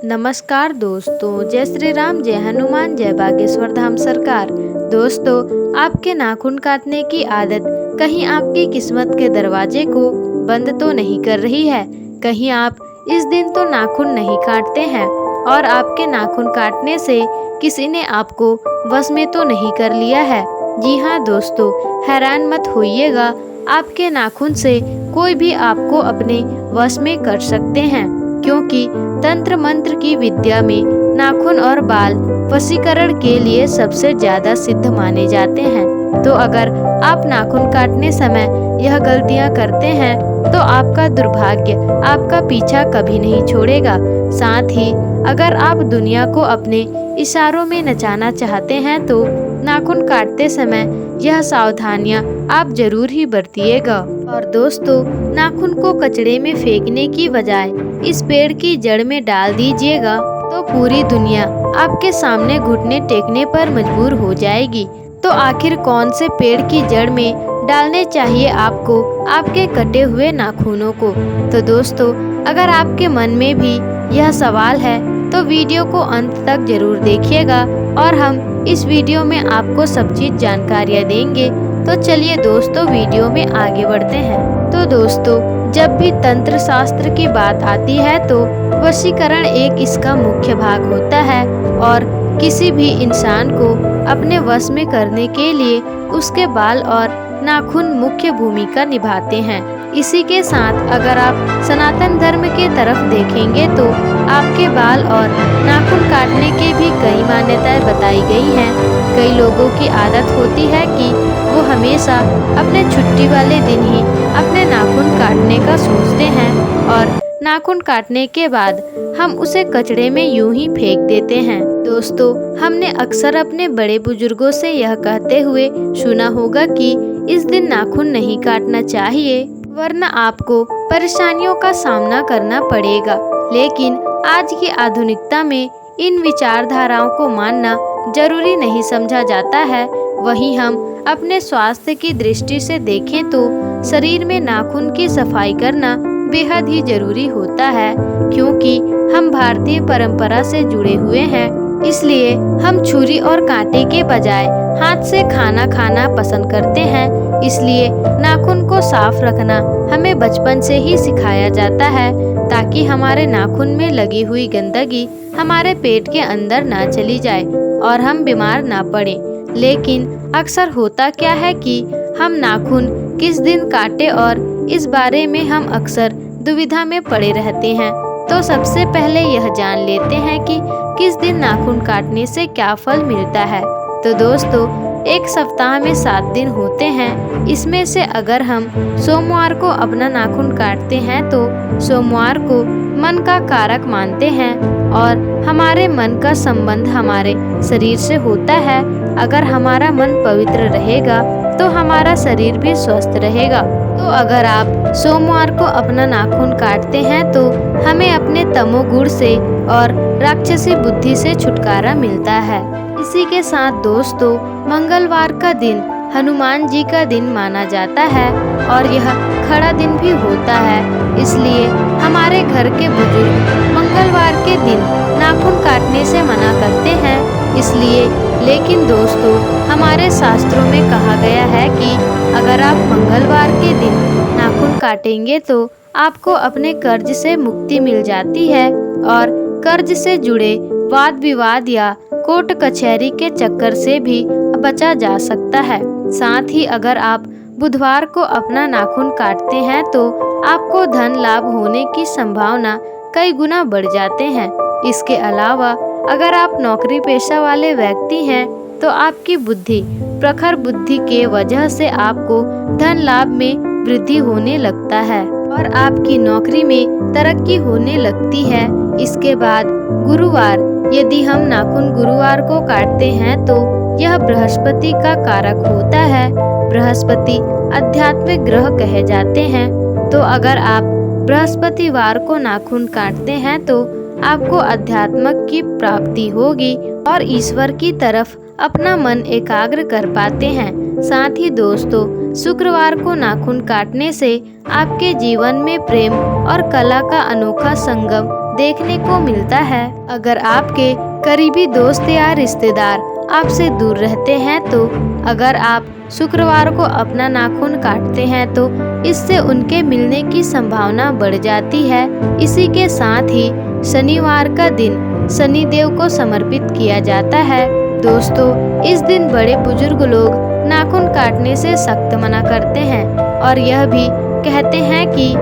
नमस्कार दोस्तों, जय श्री राम, जय हनुमान, जय बागेश्वर धाम सरकार। दोस्तों, आपके नाखून काटने की आदत कहीं आपकी किस्मत के दरवाजे को बंद तो नहीं कर रही है? कहीं आप इस दिन तो नाखून नहीं काटते हैं और आपके नाखून काटने से किसी ने आपको वश में तो नहीं कर लिया है? जी हाँ दोस्तों, हैरान मत होइएगा, आपके नाखून से कोई भी आपको अपने वश में कर सकते हैं, क्योंकि तंत्र मंत्र की विद्या में नाखून और बाल वशीकरण के लिए सबसे ज्यादा सिद्ध माने जाते हैं। तो अगर आप नाखून काटने समय यह गलतियां करते हैं तो आपका दुर्भाग्य आपका पीछा कभी नहीं छोड़ेगा। साथ ही अगर आप दुनिया को अपने इशारों में नचाना चाहते हैं तो नाखून काटते समय यह सावधानियां आप जरूर ही बरतिएगा। और दोस्तों, नाखून को कचड़े में फेंकने की बजाय इस पेड़ की जड़ में डाल दीजिएगा तो पूरी दुनिया आपके सामने घुटने टेकने पर मजबूर हो जाएगी। तो आखिर कौन से पेड़ की जड़ में डालने चाहिए आपको आपके कटे हुए नाखूनों को? तो दोस्तों, अगर आपके मन में भी यह सवाल है तो वीडियो को अंत तक जरूर देखिएगा और हम इस वीडियो में आपको सब चीज जानकारियाँ देंगे। तो चलिए दोस्तों, वीडियो में आगे बढ़ते हैं। तो दोस्तों, जब भी तंत्र शास्त्र की बात आती है तो वशीकरण एक इसका मुख्य भाग होता है और किसी भी इंसान को अपने वश में करने के लिए उसके बाल और नाखून मुख्य भूमिका निभाते हैं। इसी के साथ अगर आप सनातन धर्म के तरफ देखेंगे तो आपके बाल और नाखून काटने के भी कई मान्यताएं बताई गई हैं। कई लोगों की आदत होती है कि वो हमेशा अपने छुट्टी वाले दिन ही अपने नाखून काटने का सोचते हैं और नाखून काटने के बाद हम उसे कचड़े में यूं ही फेंक देते हैं। दोस्तों, हमने अक्सर अपने बड़े बुजुर्गों से यह कहते हुए सुना होगा कि इस दिन नाखून नहीं काटना चाहिए वरना आपको परेशानियों का सामना करना पड़ेगा। लेकिन आज की आधुनिकता में इन विचारधाराओं को मानना जरूरी नहीं समझा जाता है। वहीं हम अपने स्वास्थ्य की दृष्टि से देखें तो शरीर में नाखून की सफाई करना बेहद ही जरूरी होता है, क्योंकि हम भारतीय परंपरा से जुड़े हुए हैं। इसलिए हम छुरी और कांटे के बजाय हाथ से खाना खाना पसंद करते हैं। इसलिए नाखून को साफ रखना हमें बचपन से ही सिखाया जाता है, ताकि हमारे नाखून में लगी हुई गंदगी हमारे पेट के अंदर ना चली जाए और हम बीमार ना पड़े। लेकिन अक्सर होता क्या है कि हम नाखून किस दिन काटे और इस बारे में हम अक्सर दुविधा में पड़े रहते हैं। तो सबसे पहले यह जान लेते हैं कि किस दिन नाखून काटने से क्या फल मिलता है। तो दोस्तों, एक सप्ताह में 7 दिन होते हैं। इसमें से अगर हम सोमवार को अपना नाखून काटते हैं तो सोमवार को मन का कारक मानते हैं और हमारे मन का संबंध हमारे शरीर से होता है। अगर हमारा मन पवित्र रहेगा तो हमारा शरीर भी स्वस्थ रहेगा। तो अगर आप सोमवार को अपना नाखून काटते हैं तो हमें अपने तमोगुण से और राक्षसी बुद्धि से छुटकारा मिलता है। इसी के साथ दोस्तों, मंगलवार का दिन हनुमान जी का दिन माना जाता है और यह खड़ा दिन भी होता है। इसलिए हमारे घर के बुजुर्ग मंगलवार के दिन नाखून काटने से मना करते हैं। इसलिए लेकिन दोस्तों, हमारे शास्त्रों में कहा गया है कि अगर आप मंगलवार के दिन नाखून काटेंगे तो आपको अपने कर्ज से मुक्ति मिल जाती है और कर्ज से जुड़े वाद विवाद या कोर्ट कचहरी के चक्कर से भी बचा जा सकता है। साथ ही अगर आप बुधवार को अपना नाखून काटते हैं तो आपको धन लाभ होने की संभावना कई गुना बढ़ जाते हैं। इसके अलावा अगर आप नौकरी पेशा वाले व्यक्ति हैं तो आपकी बुद्धि प्रखर बुद्धि के वजह से आपको धन लाभ में वृद्धि होने लगता है और आपकी नौकरी में तरक्की होने लगती है। इसके बाद गुरुवार, यदि हम नाखून गुरुवार को काटते हैं तो यह बृहस्पति का कारक होता है। बृहस्पति आध्यात्मिक ग्रह कहे जाते हैं। तो अगर आप बृहस्पतिवार को नाखून काटते हैं तो आपको अध्यात्म की प्राप्ति होगी और ईश्वर की तरफ अपना मन एकाग्र कर पाते हैं। साथ ही दोस्तों, शुक्रवार को नाखून काटने से आपके जीवन में प्रेम और कला का अनोखा संगम देखने को मिलता है। अगर आपके करीबी दोस्त या रिश्तेदार आपसे दूर रहते हैं तो अगर आप शुक्रवार को अपना नाखून काटते हैं तो इससे उनके मिलने की संभावना बढ़ जाती है। इसी के साथ ही शनिवार का दिन शनिदेव को समर्पित किया जाता है। दोस्तों, इस दिन बड़े बुजुर्ग लोग नाखून काटने से सख्त मना करते हैं और यह भी कहते हैं कि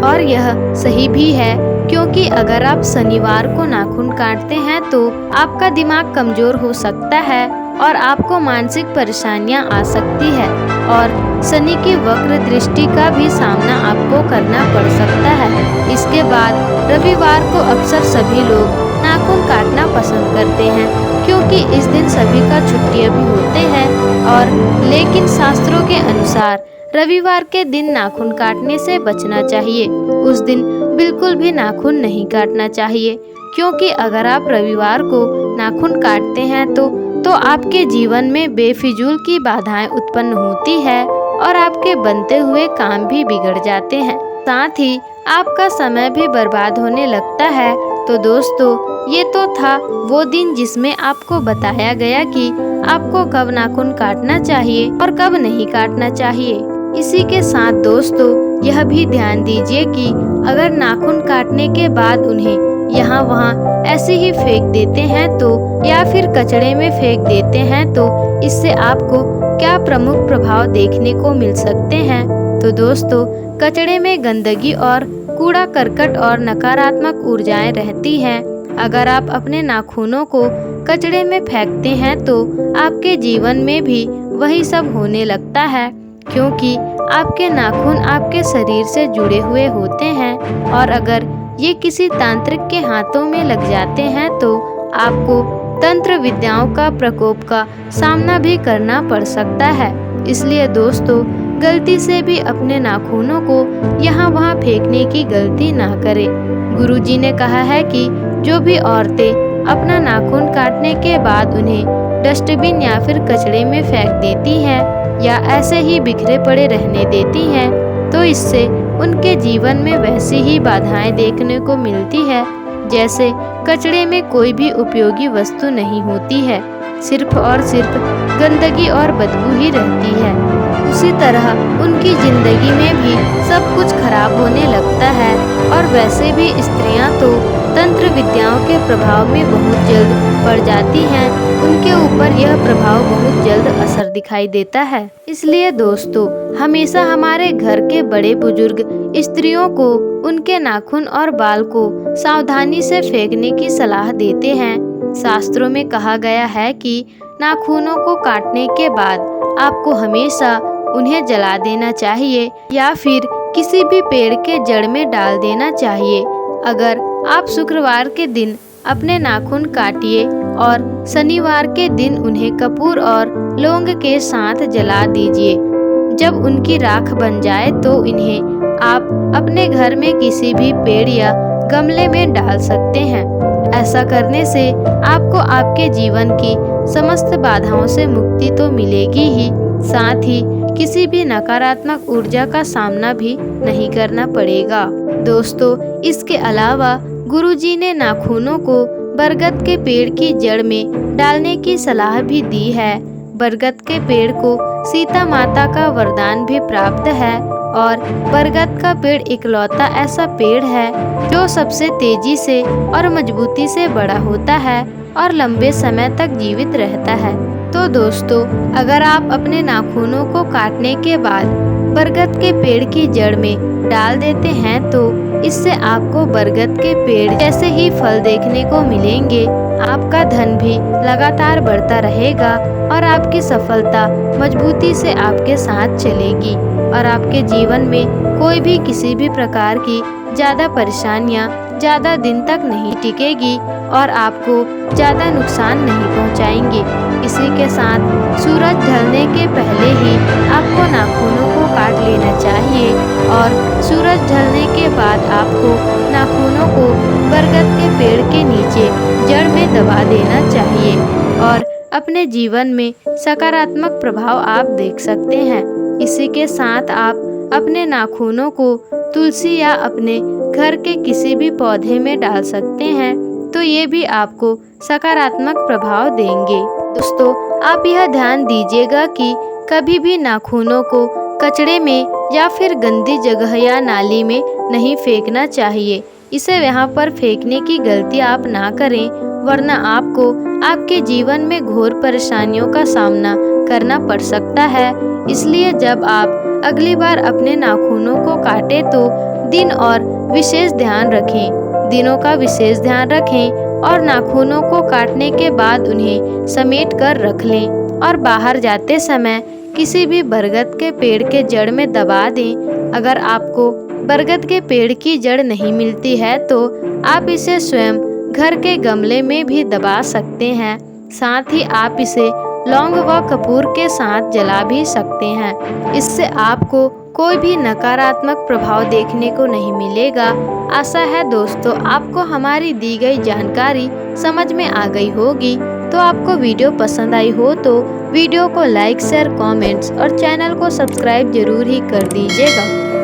और यह सही भी है, क्योंकि अगर आप शनिवार को नाखून काटते हैं तो आपका दिमाग कमजोर हो सकता है और आपको मानसिक परेशानियां आ सकती है और शनि की वक्र दृष्टि का भी सामना आपको करना पड़ सकता है। इसके बाद रविवार को अक्सर सभी लोग नाखून काटना पसंद करते हैं, क्योंकि इस दिन सभी का छुट्टियां भी होते हैं और लेकिन शास्त्रों के अनुसार रविवार के दिन नाखून काटने से बचना चाहिए। उस दिन बिल्कुल भी नाखून नहीं काटना चाहिए, क्योंकि अगर आप रविवार को नाखून काटते हैं तो आपके जीवन में बेफिजूल की बाधाएं उत्पन्न होती है और आपके बनते हुए काम भी बिगड़ जाते हैं, साथ ही आपका समय भी बर्बाद होने लगता है। तो दोस्तों, ये तो था वो दिन जिसमें आपको बताया गया कि आपको कब नाखून काटना चाहिए और कब नहीं काटना चाहिए। इसी के साथ दोस्तों, यह भी ध्यान दीजिए कि अगर नाखून काटने के बाद उन्हें यहाँ वहाँ ऐसे ही फेंक देते हैं तो या फिर कचड़े में फेंक देते हैं तो इससे आपको क्या प्रमुख प्रभाव देखने को मिल सकते हैं। तो दोस्तों, कचड़े में गंदगी और कूड़ा करकट और नकारात्मक ऊर्जाएं रहती हैं। अगर आप अपने नाखूनों को कचड़े में फेंकते हैं तो आपके जीवन में भी वही सब होने लगता है, क्योंकि आपके नाखून आपके शरीर से जुड़े हुए होते हैं और अगर ये किसी तांत्रिक के हाथों में लग जाते हैं तो आपको तंत्र विद्याओं का प्रकोप का सामना भी करना पड़ सकता है। इसलिए दोस्तों, गलती से भी अपने नाखूनों को यहाँ वहाँ फेंकने की गलती ना करें। गुरुजी ने कहा है कि जो भी औरतें अपना नाखून काटने के बाद उन्हें डस्टबिन या फिर कचड़े में फेंक देती हैं या ऐसे ही बिखरे पड़े रहने देती हैं तो इससे उनके जीवन में वैसी ही बाधाएं देखने को मिलती है जैसे कचड़े में कोई भी उपयोगी वस्तु नहीं होती है, सिर्फ और सिर्फ गंदगी और बदबू ही रहती है। उसी तरह उनकी जिंदगी में भी सब कुछ खराब होने लगता है और वैसे भी स्त्रियां तो तंत्र विद्याओं के प्रभाव में बहुत जल्द पड़ जाती हैं। उनके ऊपर यह प्रभाव बहुत जल्द असर दिखाई देता है। इसलिए दोस्तों, हमेशा हमारे घर के बड़े बुजुर्ग स्त्रियों को उनके नाखून और बाल को सावधानी से फेंकने की सलाह देते हैं। शास्त्रों में कहा गया है कि नाखूनों को काटने के बाद आपको हमेशा उन्हें जला देना चाहिए या फिर किसी भी पेड़ के जड़ में डाल देना चाहिए। अगर आप शुक्रवार के दिन अपने नाखून काटिए और शनिवार के दिन उन्हें कपूर और लौंग के साथ जला दीजिए। जब उनकी राख बन जाए तो इन्हें आप अपने घर में किसी भी पेड़ या गमले में डाल सकते हैं। ऐसा करने से आपको आपके जीवन की समस्त बाधाओं से मुक्ति तो मिलेगी ही, साथ ही किसी भी नकारात्मक ऊर्जा का सामना भी नहीं करना पड़ेगा। दोस्तों, इसके अलावा गुरुजी ने नाखूनों को बरगद के पेड़ की जड़ में डालने की सलाह भी दी है। बरगद के पेड़ को सीता माता का वरदान भी प्राप्त है और बरगद का पेड़ इकलौता ऐसा पेड़ है जो सबसे तेजी से और मजबूती से बड़ा होता है और लंबे समय तक जीवित रहता है। तो दोस्तों, अगर आप अपने नाखूनों को काटने के बाद बरगद के पेड़ की जड़ में डाल देते हैं तो इससे आपको बरगद के पेड़ जैसे ही फल देखने को मिलेंगे। आपका धन भी लगातार बढ़ता रहेगा और आपकी सफलता मजबूती से आपके साथ चलेगी और आपके जीवन में कोई भी किसी भी प्रकार की ज़्यादा परेशानियां ज़्यादा दिन तक नहीं टिकेगी और आपको ज़्यादा नुकसान नहीं पहुंचाएंगी। इसी के साथ सूरज ढलने के पहले ही आपको नाखूनों को काट लेना चाहिए और सूरज ढलने के बाद आपको नाखूनों को बरगद के पेड़ के नीचे जड़ में दबा देना चाहिए और अपने जीवन में सकारात्मक प्रभाव आप देख सकते हैं। इसी के साथ आप अपने नाखूनों को तुलसी या अपने घर के किसी भी पौधे में डाल सकते हैं तो ये भी आपको सकारात्मक प्रभाव देंगे। दोस्तों, आप यह ध्यान दीजिएगा कि कभी भी नाखूनों को कचड़े में या फिर गंदी जगह या नाली में नहीं फेंकना चाहिए। इसे यहाँ पर फेंकने की गलती आप ना करें, वरना आपको आपके जीवन में घोर परेशानियों का सामना करना पड़ सकता है। इसलिए जब आप अगली बार अपने नाखूनों को काटें तो दिन और विशेष ध्यान रखें, दिनों का विशेष ध्यान रखें और नाखूनों को काटने के बाद उन्हें समेट कर रख लें और बाहर जाते समय किसी भी बरगद के पेड़ के जड़ में दबा दें। अगर आपको बरगद के पेड़ की जड़ नहीं मिलती है तो आप इसे स्वयं घर के गमले में भी दबा सकते हैं। साथ ही आप इसे लौंग व कपूर के साथ जला भी सकते हैं। इससे आपको कोई भी नकारात्मक प्रभाव देखने को नहीं मिलेगा। आशा है दोस्तों आपको हमारी दी गई जानकारी समझ में आ गई होगी। तो आपको वीडियो पसंद आई हो तो वीडियो को लाइक, शेयर, कमेंट्स और चैनल को सब्सक्राइब जरूर ही कर दीजिएगा।